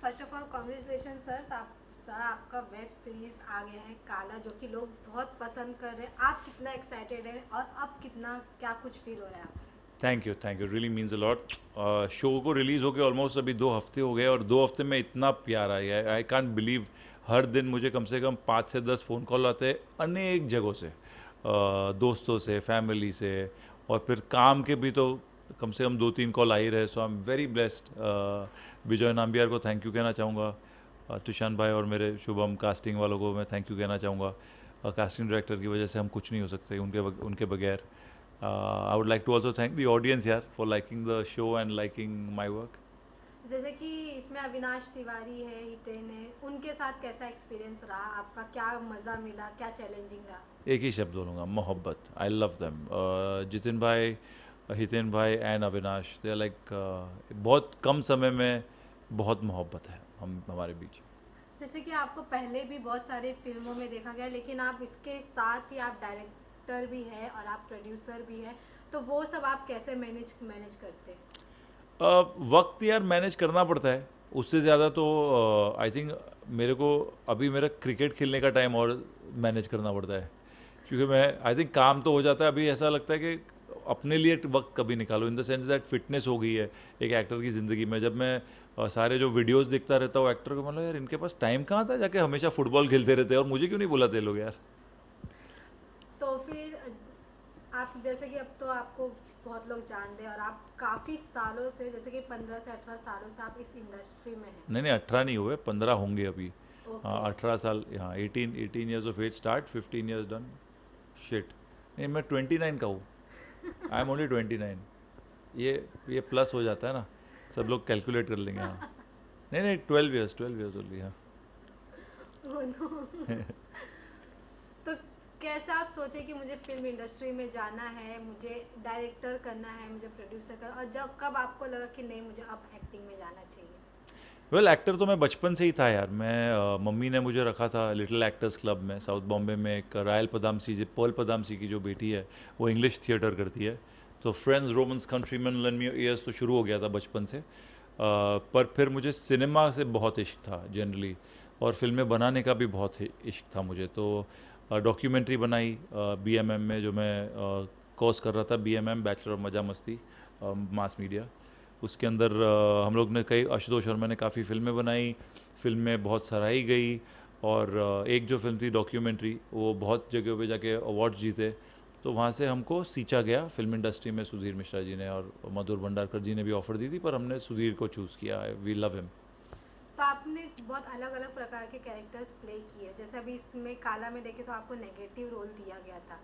First of all congratulation sir आपका web series आ गया है काला, जो कि लोग बहुत पसंद कर रहे हैं। आप कितना एक्साइटेड हैं और अब कितना क्या कुछ फील हो रहा है आपको? Thank you really means a lot. Show को रिलीज़ होके ऑलमोस्ट अभी 2 हफ्ते हो गए और 2 हफ्ते में इतना प्यार आया है, आई कांट बिलीव। हर दिन मुझे कम से कम 5 से 10 फ़ोन कॉल आते हैं अनेक जगहों से, दोस्तों से, फैमिली से, और फिर काम के भी तो कम से कम 2-3 कॉल आ ही रहे। सो आई एम वेरी ब्लेस्ड। विजय नाम्बियार को थैंक यू कहना चाहूँगा, तुषान भाई और मेरे शुभम कास्टिंग वालों को मैं थैंक यू कहना चाहूँगा। कास्टिंग डायरेक्टर की वजह से हम कुछ नहीं हो सकते उनके बगैर। I would like to also thank the audience here for liking the show and liking my work. जैसे कि इसमें अविनाश तिवारी है, हितेन है, उनके साथ कैसा एक्सपीरियंस रहा आपका? क्या मज़ा मिला, क्या चैलेंजिंग रहा? एक ही शब्द बोलूँगा, मोहब्बत। I love them. जितिन भाई, हितेन भाई and Avinash, they are like, बहुत कम समय में बहुत मोहब्बत है हम हमारे बीच। जैसे कि आपको पहले भी बहुत सारे फिल्मों में देखा गया, लेकिन आप इसके साथ ही आप डायरेक्टर भी है और आप प्रोड्यूसर भी है, तो वो सब आप कैसे मैनेज करते हैं? वक्त यार मैनेज करना पड़ता है। उससे ज़्यादा तो आई थिंक मेरे को अभी मेरा क्रिकेट खेलने का टाइम और मैनेज करना पड़ता है, क्योंकि मैं आई थिंक काम तो हो जाता है। अभी ऐसा लगता है कि अपने लिए वक्त कभी निकालो, in the sense that fitness हो गई है एक एक्टर की ज़िंदगी में। जब मैं सारे जो वीडियोस देखता रहता हूँ एक्टर को, मतलब यार इनके पास टाइम कहाँ था, जाके हमेशा फुटबॉल खेलते रहते हैं और मुझे क्यों नहीं बुलाते ये लोग यार। तो फिर आप जैसे कि अब तो आपको बहुत लोग जान रहे हैं और आप काफ़ी सालों से, जैसे कि 15 से 18 सालों से आप इस इंडस्ट्री में हैं। नहीं नहीं, 18 नहीं हुए, 15 होंगे अभी। हाँ, ओके। 18 साल, हाँ, 18 years of age start, 15 years done. Shit, नहीं मैं 29 का हूँ। I am only 29। ये प्लस हो जाता है ना, सब लोग कैलकुलेट कर लेंगे। हाँ, नहीं नहीं, 12 ईयर्स, 12 ईयर्स ओनली। हाँ। Oh no. तो कैसे आप सोचे कि मुझे फिल्म इंडस्ट्री में जाना है, मुझे डायरेक्टर करना है, मुझे प्रोड्यूसर करना, और जब कब आपको लगा कि नहीं मुझे अब एक्टिंग में जाना चाहिए? वेल, एक्टर तो मैं बचपन से ही था यार। मैं मम्मी ने मुझे रखा था लिटिल एक्टर्स क्लब में, साउथ बॉम्बे में। एक रायल पदामसी, जो पर्ल पदामसी की जो बेटी है, वो इंग्लिश थिएटर करती है। तो friends, Romans, countryman, lend me your ears तो शुरू हो गया था बचपन से। पर फिर मुझे सिनेमा से बहुत इश्क था जनरली, और फिल्में बनाने का भी बहुत इश्क था मुझे। तो डॉक्यूमेंट्री बनाई बीएमएम में, जो मैं कोर्स कर रहा था, बीएमएम, बैचलर ऑफ मजा मस्ती मास मीडिया। उसके अंदर हम लोग ने कई, आशुतोष शर्मा ने काफ़ी फिल्में बनाई, फिल्में बहुत सराही गई। और एक जो फिल्म थी डॉक्यूमेंट्री, वो बहुत जगहों पे जाके अवार्ड्स जीते। तो वहाँ से हमको सींचा गया फिल्म इंडस्ट्री में सुधीर मिश्रा जी ने, और मधुर भंडारकर जी ने भी ऑफ़र दी थी, पर हमने सुधीर को चूज़ किया। We love him. तो आपने बहुत अलग अलग प्रकार के कैरेक्टर्स प्ले किए, जैसे अभी इसमें काला में देखे तो आपको नेगेटिव रोल दिया गया था।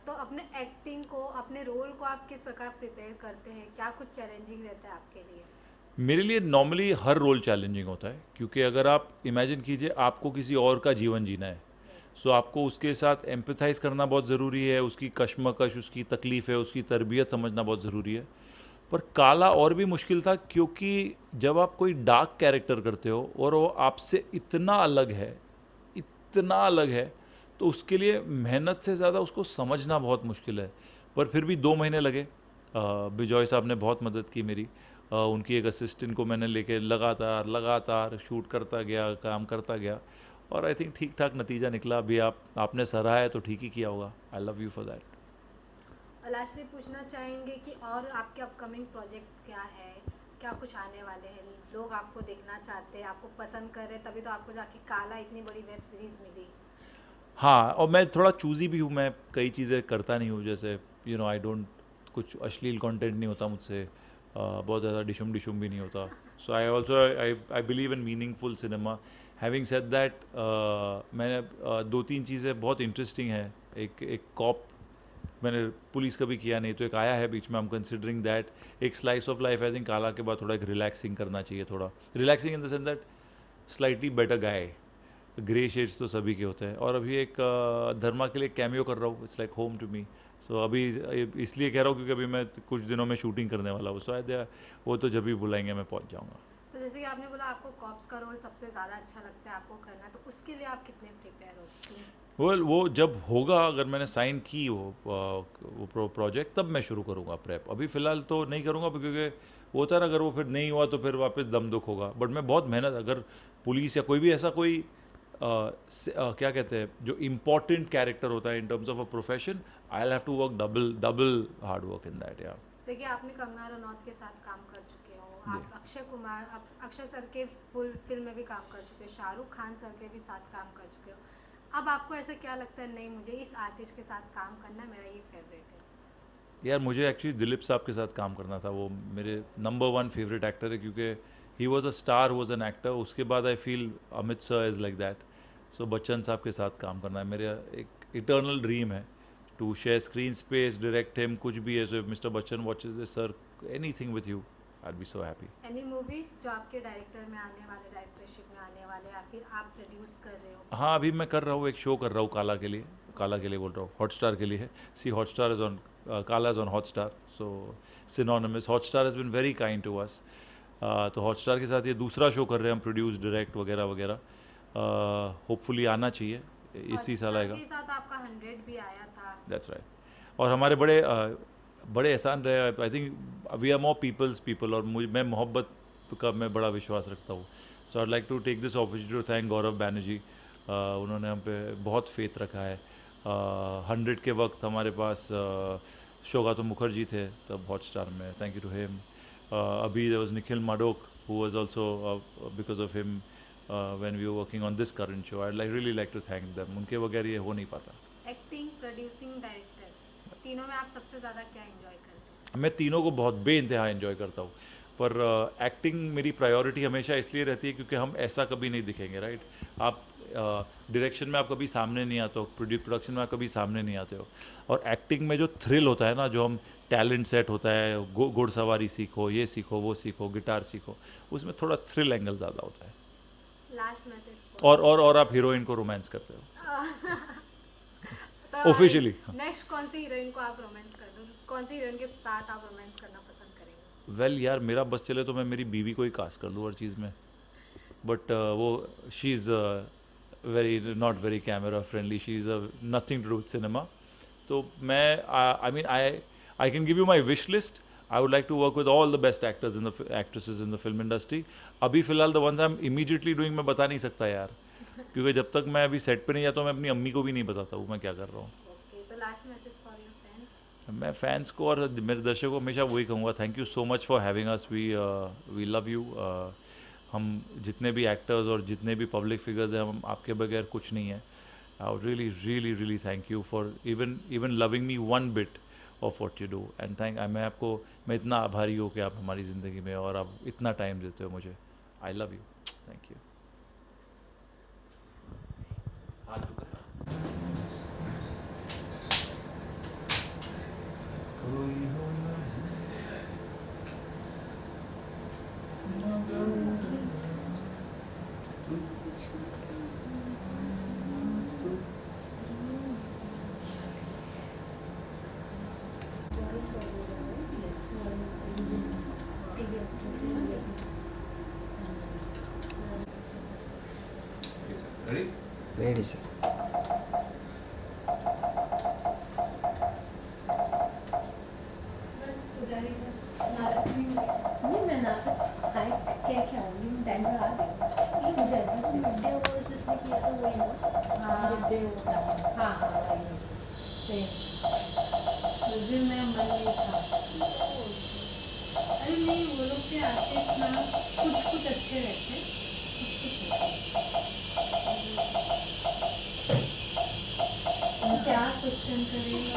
तो अपने एक्टिंग को, अपने रोल को आप किस प्रकार प्रिपेयर करते हैं? क्या कुछ चैलेंजिंग रहता है आपके लिए? मेरे लिए नॉर्मली हर रोल चैलेंजिंग होता है, क्योंकि अगर आप इमेजिन कीजिए आपको किसी और का जीवन जीना है, यस। सो आपको उसके साथ एम्पथाइज करना बहुत ज़रूरी है। उसकी कश्मकश, उसकी तकलीफ़ है, उसकी तरबियत समझना बहुत ज़रूरी है। पर काला और भी मुश्किल था, क्योंकि जब आप कोई डार्क कैरेक्टर करते हो और वो आपसे इतना अलग है, इतना अलग है, तो उसके लिए मेहनत से ज़्यादा उसको समझना बहुत मुश्किल है। पर फिर भी 2 महीने लगे। बिजॉय साहब ने बहुत मदद की मेरी। उनकी एक असिस्टेंट को मैंने लेके लगातार लगातार शूट करता गया, काम करता गया, और आई थिंक ठीक ठाक नतीजा निकला। अभी आपने सराहा है तो ठीक ही किया होगा। I love you for that. और लास्टली पूछना चाहेंगे कि और आपके अपकमिंग प्रोजेक्ट्स क्या है, क्या कुछ आने वाले हैं? लोग आपको देखना चाहते हैं, आपको पसंद कर रहे हैं, तभी तो आपको जाके काला इतनी बड़ी वेब सीरीज मिली। हाँ, और मैं थोड़ा चूज़ी भी हूँ। मैं कई चीज़ें करता नहीं हूँ, जैसे आई डोंट, कुछ अश्लील कंटेंट नहीं होता मुझसे, बहुत ज़्यादा डिशुम डिशुम भी नहीं होता। So I also I believe in meaningful cinema. Having said that, मैंने 2-3 चीज़ें बहुत इंटरेस्टिंग हैं। एक एक कॉप, मैंने पुलिस कभी किया नहीं, तो एक आया है बीच में, आई एम कंसिडरिंग दैट। एक slice of life, I think काला के बाद थोड़ा एक रिलैक्सिंग करना चाहिए, थोड़ा relaxing in the sense that slightly better guy. Grey shades तो सभी के होते हैं। और अभी एक धर्मा के लिए कैमियो कर रहा हूँ, it's like home to me. So अभी इसलिए कह रहा हूँ क्योंकि अभी मैं कुछ दिनों में शूटिंग करने वाला हूँ, शायद वो तो जब भी बुलाएंगे मैं पहुँच जाऊँगा। तो जैसे कि आपने बोला आपको कॉप्स का रोल सबसे ज़्यादा अच्छा लगता है आपको करना, तो उसके लिए आप कितने प्रिपेयर हो कि? वो जब होगा, अगर मैंने साइन की वो प्रोजेक्ट, तब मैं शुरू करूँगा प्रेप। अभी फ़िलहाल तो नहीं करूँगा, क्योंकि वो होता है ना, अगर वो फिर नहीं हुआ तो फिर वापस दम दुख होगा। बट मैं बहुत मेहनत, अगर पुलिस या कोई भी ऐसा कोई क्या कहते हैं जो इम्पोर्टेंट कैरेक्टर होता है in terms of a profession, I will have to work double hard work in that. या देखिए आपने कंगना रनौत के साथ काम कर चुके हो, आप अक्षय सर के फुल फिल्म में भी काम कर चुके हो, शाहरुख खान सर के भी साथ काम कर चुके हो। अब आपको ऐसा क्या लगता है, नहीं मुझे इस आर्टिस्ट के साथ काम करना, मेरा ये फेवरेट है? यार मुझे एक्चुअली दिलीप साहब के साथ काम करना था, वो मेरे नंबर 1 फेवरेट एक्टर है, क्योंकि he was a star, was an actor. उसके बाद I feel Amit sir is like that. So Bachchan साहब के साथ काम करना है मेरा एक इटर्नल ड्रीम है, to share screen space, direct him, कुछ भी है। So if mister Bachchan watches this sir, anything with you, I will be so happy. Any movies जो आपके डायरेक्टर में आने वाले, डायरेक्टरशिप में आने वाले, या फिर आप प्रोड्यूस कर रहे हो? हाँ, अभी मैं कर रहा हूँ, एक शो कर रहा हूँ काला के लिए बोल रहा हूँ, हॉटस्टार के लिए है। See Hotstar is on, Kaala is on Hotstar, so synonymous. Hotstar has been very kind to us. तो हॉटस्टार के साथ ये दूसरा शो कर रहे हैं हम, प्रोड्यूस, डायरेक्ट वगैरह वगैरह। होपफुली आना चाहिए, इसी साल आएगा। के साथ आपका 100 भी आया था। That's right. और हमारे बड़े एहसान रहे। I think we are more people, और मैं मोहब्बत का मैं बड़ा विश्वास रखता हूँ। So I like to take this opportunity to thank Gaurav Banerjee. उन्होंने हम पे बहुत फेथ रखा है। 100 के वक्त हमारे पास शोगातो मुखर्जी थे तब हॉटस्टार में, थैंक यू टू हिम। अभी there was Nikhil Madhok who was also, because of him when we were working on this current show, I really like to thank them. उनके बगैर ये हो नहीं पाता। एक्टिंग, प्रोड्यूसिंग, डायरेक्टर, तीनों में आप सबसे ज़्यादा क्या एंजॉय करते हैं? मैं तीनों को बहुत बेइंतहा एंजॉय करता हूँ, पर एक्टिंग मेरी प्रायोरिटी हमेशा इसलिए रहती है क्योंकि हम ऐसा कभी नहीं दिखेंगे, राइट? आप डायरेक्शन में आप कभी सामने नहीं आते हो, प्रोडक्शन में आप कभी सामने नहीं आते हो, और एक्टिंग में जो थ्रिल होता है ना, जो हम टैलेंट सेट होता है, घुड़सवारी सीखो, ये सीखो, वो सीखो, गिटार सीखो, उसमें थोड़ा थ्रिल एंगल ज़्यादा होता है। लास्ट मैसेज और आप हीरोइन को रोमांस करते हो ऑफिशियली। नेक्स्ट कौन सी हीरोइन को आप रोमांस कर दो, कौन सी हीरोइन के साथ आप रोमांस करना पसंद करेंगे? वेल यार, मेरा बस चले तो मैं मेरी बीवी को ही कास्ट कर लूँ हर चीज़ में, बट वो she is very not very camera friendly, she is nothing to do with cinema. तो मैं I mean I can give you my wish list. I would like to work with all the best actors in the actresses in the film industry. अभी फ़िलहाल the ones I am immediately doing मैं बता नहीं सकता यार, क्योंकि जब तक मैं अभी सेट पे नहीं जाता हूँ, मैं अपनी अम्मी को भी नहीं बताता हूँ मैं क्या कर रहा हूँ। ओके, तो last message for your fans? मैं फैंस को और मेरे दर्शकों को हमेशा वही कहूँगा, thank you so much for having us, we love you. हम जितने भी एक्टर्स और जितने भी पब्लिक फिगर्स हैं, हम आपके बगैर कुछ नहीं है। I would really really really thank you for even loving me one bit of what you do, and मैं इतना आभारी हूँ कि आप हमारी ज़िंदगी में और आप इतना टाइम देते हो मुझे। I love you, thank you. Ready, sir. नहीं मैं नाटक हाय क्या आऊँगी, मैं बैंगलोर आ गई। ये मुझे एड्रेस बर्थडे वो जिसने किया था वही ना? हाँ बर्थडे वो हाँ वही सेम उस दिन मैं मन में था। अरे नहीं, वो लोग के आर्टिस्ट ना कुछ अच्छे रहते, कुछ क्या क्वेश्चन करेंगे?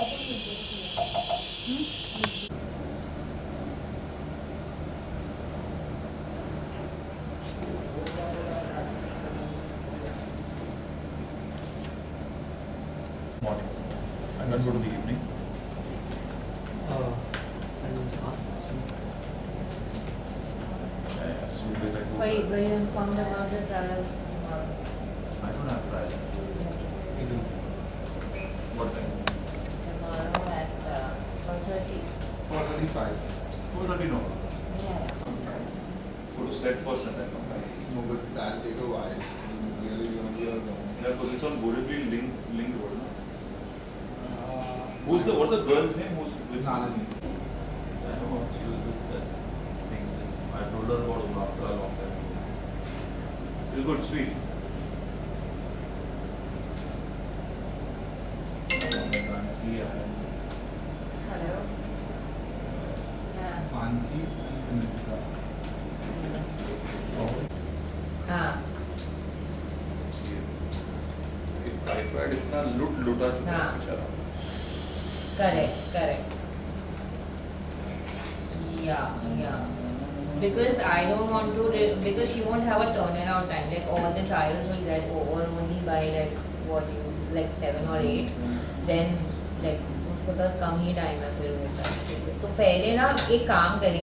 Morning. I'm not going to the evening. Were you informed about the trials tomorrow? I don't have trials. What time? Tomorrow at 4:30. 4:35. 4:30, no. Yeah. Go to set first and then come back. No, but that'll take a while. Really, you're alone. Yeah, because it's on Borivali Link Road, no? What's the girl's name? Who's with Nalini. I don't know. She was with that thing. shoulder board हुआ after a long time. It's good, sweet. Hello हाँ typhoid इतना लुटा चुका है हाँ। बेचारा। correct yeah because I don't want to because she won't have a turnaround time, like all the trials will get over only by like 7 or 8, then like उसको तो कम ही time है फिर होता है। तो पहले ना एक काम करें